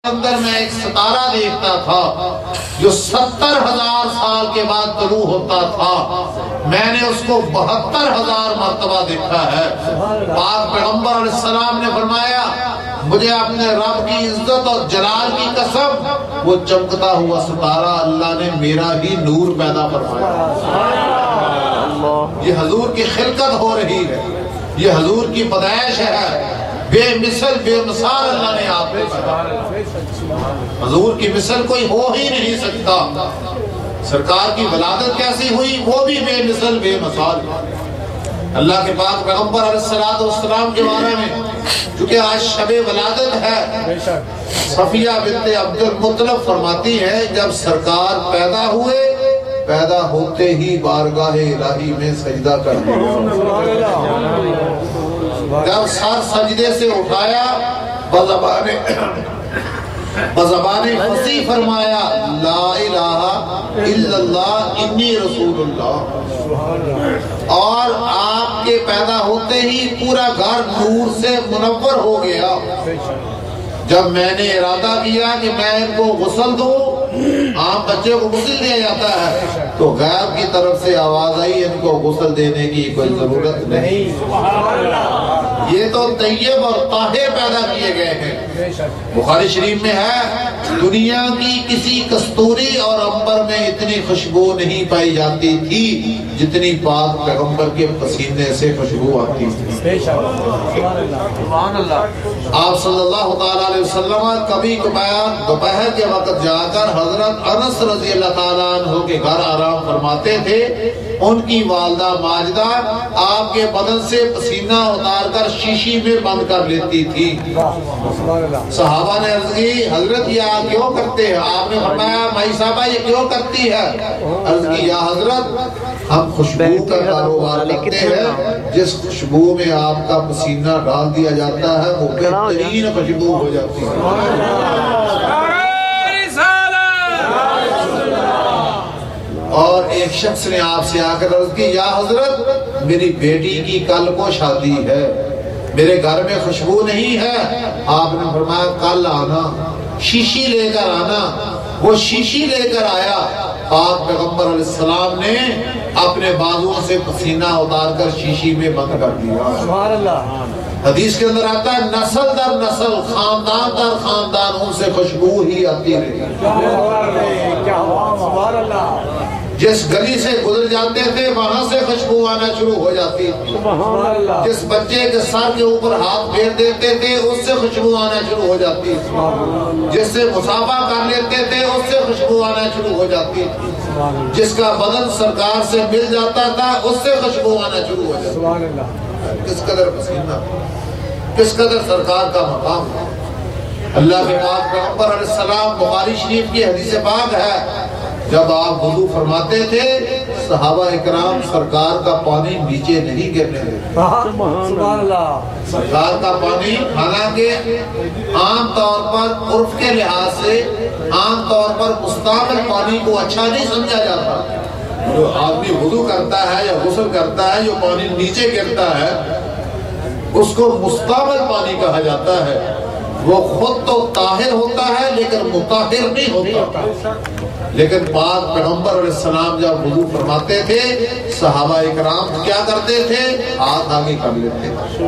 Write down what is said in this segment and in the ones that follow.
اندر میں ایک ستارہ دیکھتا تھا جو 70,000 سال کے بعد طلوع ہوتا تھا، میں نے اس کو 72,000 مرتبہ دیکھا ہے۔ پاک پیغمبر علیہ السلام نے فرمایا مجھے اپنے رب کی عزت اور جلال کی قسم، وہ چمکتا ہوا ستارہ اللہ نے میرا ہی نور پیدا فرمایا۔ یہ حضور کی خلقت ہو رہی ہے، یہ حضور کی پیدائش ہے، بے مثل بے مثال اللہ نے آپ کو پیدا۔ حضور کی مثل کوئی ہو ہی نہیں سکتا۔ سرکار کی ولادت کیسی ہوئی وہ بھی بے مثل بے مثال۔ اللہ کے پاک پیغمبر علیہ السلام کے بارے میں چونکہ آج شب ولادت ہے، صفیہ بنت عبد المطلب فرماتی ہے جب سرکار پیدا ہوئے، پیدا ہوتے ہی بارگاہ الہی میں سجدہ کر دیا، جب سر سجدے سے اٹھایا بزبان فصیح فرمایا لا الہ الا اللہ انی رسول اللہ، اور آپ کے پیدا ہوتے ہی پورا گھر نور سے منور ہو گیا۔ جب میں نے ارادہ کیا کہ میں ان کو غسل دوں، عام بچے کو غسل دیا جاتا ہے، تو غیب کی طرف سے آواز آئی ان کو غسل دینے کی کوئی ضرورت نہیں، یہ تو طیب اور طاہر پیدا کیے گئے ہیں۔ بخاری شریف میں ہے دنیا کی کسی کستوری اور عنبر میں اتنی خوشبو نہیں پائی جاتی تھی جتنی پاک پیغمبر کے پسینے سے خوشبو آتی تھی۔ آپ صلی اللہ تعالیٰ علیہ وسلم کبھی دوپہر کے وقت جا کر حضرت انس رضی اللہ تعالیٰ عنہ کے گھر آرام فرماتے تھے۔ ان کی والدہ ماجدہ آپ کے بدن سے پسینہ اتار کر شیشی میں بند کر لیتی تھی۔ صحابہ نے عرض کی حضرت یہ آپ کیوں کرتے ہیں؟ آپ نے فرمایا مائی صاحبہ یہ کیوں کرتی ہے؟ عرض کی یا حضرت ہم خوشبو کا کاروبار کرتے ہیں، جس خوشبو میں آپ کا پسینہ ڈال دیا جاتا ہے وہ بہترین خوشبو ہو جاتی ہے۔ اور ایک شخص نے آپ سے آ کر عرض کی یا حضرت میری بیٹی کی کل کو شادی ہے، میرے گھر میں خوشبو نہیں ہے۔ آپ نے فرمایا کل آنا، شیشی لے کر آنا۔ وہ شیشی لے کر آیا، پاک پیغمبر علیہ السلام نے اپنے بازوؤں سے پسینہ اتار کر شیشی میں بند کر دیا۔ حدیث کے اندر آتا ہے نسل در نسل، خاندان در خاندان ان سے خوشبو ہی آتی رہی۔ جس گلی سے گزر جاتے تھے وہاں سے خوشبو آنا شروع ہو جاتی تھی، جس بچے کے سر کے اوپر ہاتھ پھیر دیتے تھے اس سے خوشبو آنا شروع ہو جاتی تھی، جس سے مصافحہ کر لیتے تھے اس سے خوشبو آنا شروع ہو جاتی تھی، جس کا بدن سرکار سے مل جاتا تھا اس سے خوشبو آنا شروع ہو جاتی تھی۔ کس قدر پسینہ، کس قدر سرکار کا مقام ہے۔ اللہ کے پاک پیغمبر علیہ السلام، بخاری شریف کی حدیث پاک ہے جب آپ وضو فرماتے تھے صحابہ اکرام سرکار کا پانی نیچے نہیں گرنے دیتے۔ سرکار کا پانی حالانکہ عام طور پر عرف کے لحاظ سے عام طور پر مستعمل پانی کو اچھا نہیں سمجھا جاتا۔ جو آدمی وضو کرتا ہے یا غسل کرتا ہے جو پانی نیچے گرتا ہے اس کو مستعمل پانی کہا جاتا ہے۔ وہ خود تو طاہر ہوتا ہے لیکن مطہر نہیں ہوتا۔ لیکن پاک پیغمبر علیہ السلام جب وضو فرماتے تھے صحابہ اکرام کیا کرتے تھے؟ ہاتھ آگے کر لیتے تھے،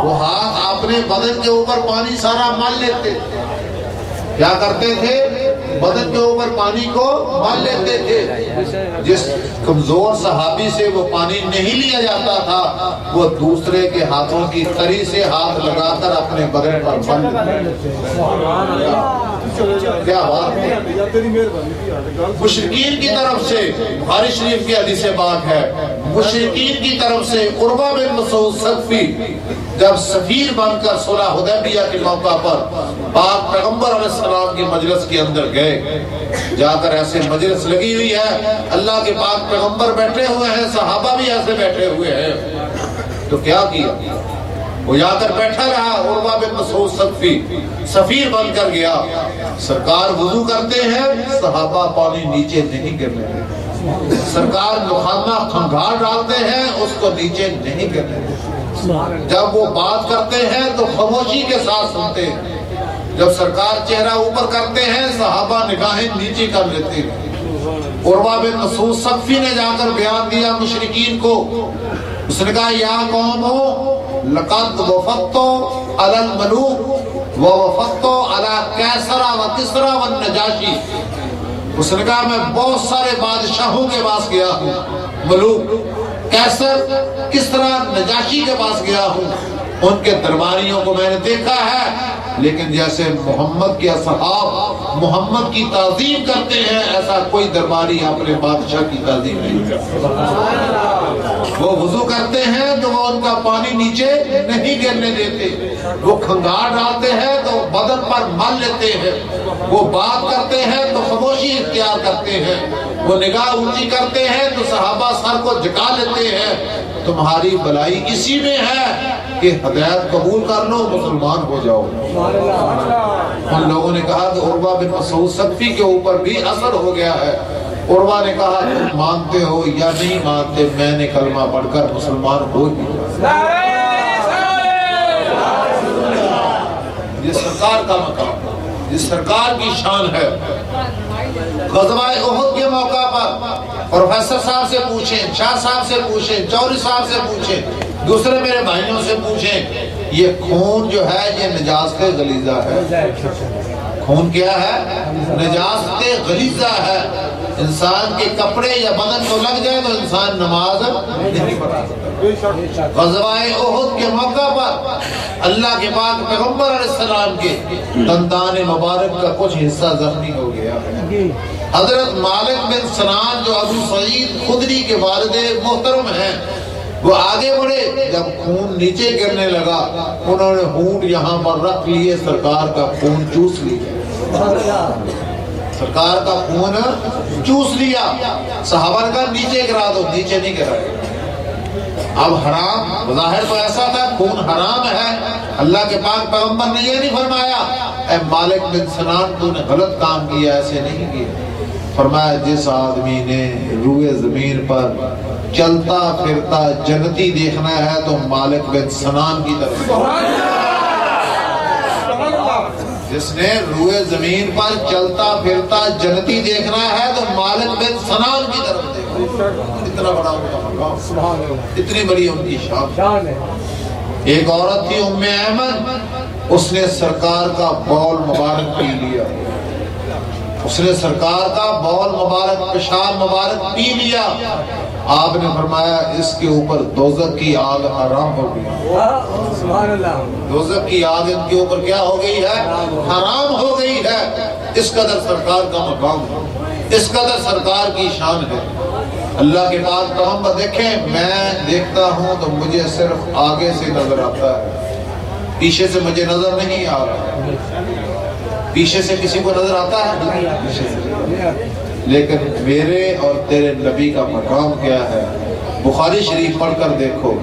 وہ ہاتھ اپنے بدن کے اوپر پانی سارا مل لیتے تھے۔ کیا کرتے تھے؟ بدن کے اوپر پانی کو مل لیتے تھے۔ جس کمزور صحابی سے وہ پانی نہیں لیا جاتا تھا وہ دوسرے کے ہاتھوں کی تری سے ہاتھ لگا کر اپنے بدن پر مل لیتے۔ کیا بات ہے! مشرکین کی طرف سے بخاری شریف کی حدیث پاک ہے، مشرکین کی طرف سے عروہ بن مسعود ثقفی جب سفیر بن کر صلح حدیبیہ کے موقع پر پاک پیغمبر علیہ السلام کی مجلس کے اندر گئے، جا کر ایسے مجلس لگی ہوئی ہے، اللہ کے پاک پیغمبر بیٹھے ہوئے ہیں، صحابہ بھی ایسے بیٹھے ہوئے ہیں، تو کیا کیا؟ وہ جا کر بیٹھا رہا۔ عروہ بن مسعود ثقفی سفیر بن کر گیا، سرکار وضو کرتے ہیں صحابہ پانی نیچے نہیں گرنے دیتے، سرکار لخانہ کھنگھار ڈالتے ہیں اس کو نیچے نہیں گرنے دیتے، جب وہ بات کرتے ہیں تو خاموشی کے ساتھ سنتے ہیں، جب سرکار چہرہ اوپر کرتے ہیں صحابہ نگاہیں نیچے کر لیتے ہیں۔ عروہ بن مسعود ثقفی نے جا کر بیان دیا مشرکین کو، اس نے کہا یا قوم لقد وفدت علی الملوک ووفدت علی کیسر و کسری و النجاشی، اس نے کہا میں بہت سارے بادشاہوں کے پاس گیا ہوں، ملوک کیسر کسری نجاشی کے پاس گیا ہوں، ان کے درباریوں کو میں نے دیکھا ہے، لیکن جیسے محمد کے اصحاب محمد کی تعظیم کرتے ہیں ایسا کوئی درباری اپنے بادشاہ کی تعظیم نہیں کرتا۔ وہ وضو کرتے ہیں تو وہ ان کا پانی نیچے نہیں گرنے دیتے، وہ کھنگار ڈالتے ہیں تو بدن پر مل لیتے ہیں، وہ بات کرتے ہیں تو خاموشی اختیار کرتے ہیں، وہ نگاہ اونچی کرتے ہیں تو صحابہ سر کو جھکا لیتے ہیں۔ تمہاری بلائی اسی میں ہے کہ ہدایت قبول کر لو، مسلمان ہو جاؤ۔ ان لوگوں نے کہا کہ عروہ بن مسعود ثقفی کے اوپر بھی اثر ہو گیا ہے۔ عروہ نے کہا تم مانتے ہو یا نہیں مانتے، میں نے کلمہ پڑھ کر مسلمان ہو گیا۔ یہ سرکار کا مقام، یہ سرکار کی شان ہے۔ غزوہ احد کے موقع پر پروفیسر صاحب سے پوچھیں، شاہ صاحب سے پوچھیں، چوری صاحب سے پوچھیں، دوسرے میرے بھائیوں سے پوچھیں، یہ خون جو ہے یہ نجاست غلیظہ ہے۔ خون کیا ہے؟ نجاست غلیظہ ہے۔ انسان کے کپڑے یا بدن کو لگ جائے تو انسان نماز نہیں پڑھا سکتا۔ غزوہ احد کے موقع پر اللہ کے پاک پیغمبر علیہ السلام کے دندان مبارک کا کچھ حصہ زخمی ہو گیا۔ حضرت مالک بن سنان جو ابو سعید خدری کے والد محترم ہیں، وہ آگے بڑھے، جب خون نیچے گرنے لگا انہوں نے ہونٹ یہاں پر رکھ لیے، سرکار کا خون چوس لیا، سرکار کا خون چوس لیا۔ صحابہ نے کہا نیچے گرا دو، نیچے نہیں گرایا۔ اب حرام ظاہر تو ایسا تھا، خون حرام ہے، اللہ کے پاک پیغمبر نے یہ نہیں فرمایا اے مالک بن سنان تو نے غلط کام کیا، ایسے نہیں کیا۔ فرمایا جس آدمی نے روئے زمین پر چلتا پھرتا جنتی دیکھنا ہے تو مالک بن سنان کی طرف، جس نے روئے زمین پر چلتا پھرتا جنتی دیکھنا ہے تو مالک بن سنان کی طرف دیکھو۔ اتنا بڑا ان کا مقام، اتنی بڑی ان کی شان ہے۔ ایک عورت تھی ام ایمن، اس نے سرکار کا بول مبارک پی لیا، اس نے سرکار کا بول مبارک پیشاب مبارک پی لیا۔ آپ نے فرمایا اس کے اوپر دوزخ کی آگ حرام ہو گئی، دوزخ کی آگ ان کے اوپر کیا ہو گئی ہے؟ حرام ہو گئی ہے۔ اس قدر سرکار کا مقام ہے، اس قدر سرکار کی شان ہے۔ اللہ کے پاک پیغمبر دیکھیں، میں دیکھتا ہوں تو مجھے صرف آگے سے نظر آتا ہے، پیچھے سے مجھے نظر نہیں آ رہا۔ پیچھے سے کسی کو نظر آتا ہے؟ لیکن میرے اور تیرے نبی کا مقام کیا ہے؟ بخاری شریف پڑھ کر دیکھو،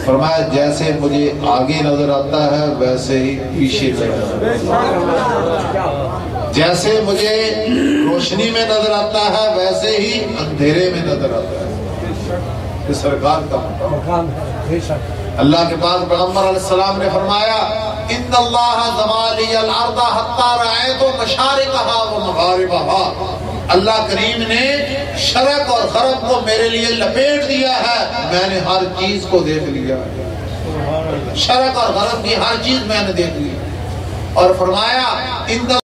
فرمایا جیسے مجھے آگے نظر آتا ہے ویسے ہی پیچھے نظر آتا ہے، جیسے مجھے روشنی میں نظر آتا ہے ویسے ہی اندھیرے میں نظر آتا ہے۔ یہ سرکار کا مقام ہے۔ اللہ کے پاک پیغمبر علیہ السلام نے فرمایا ان اللہ زوالی الارض حتی رأیت مشارقها ومغاربها، اللہ کریم نے شرق اور غرب کو میرے لیے لپیٹ دیا ہے، میں نے ہر چیز کو دیکھ لیا، شرق اور غرب کی ہر چیز میں نے دیکھ لی، اور فرمایا ان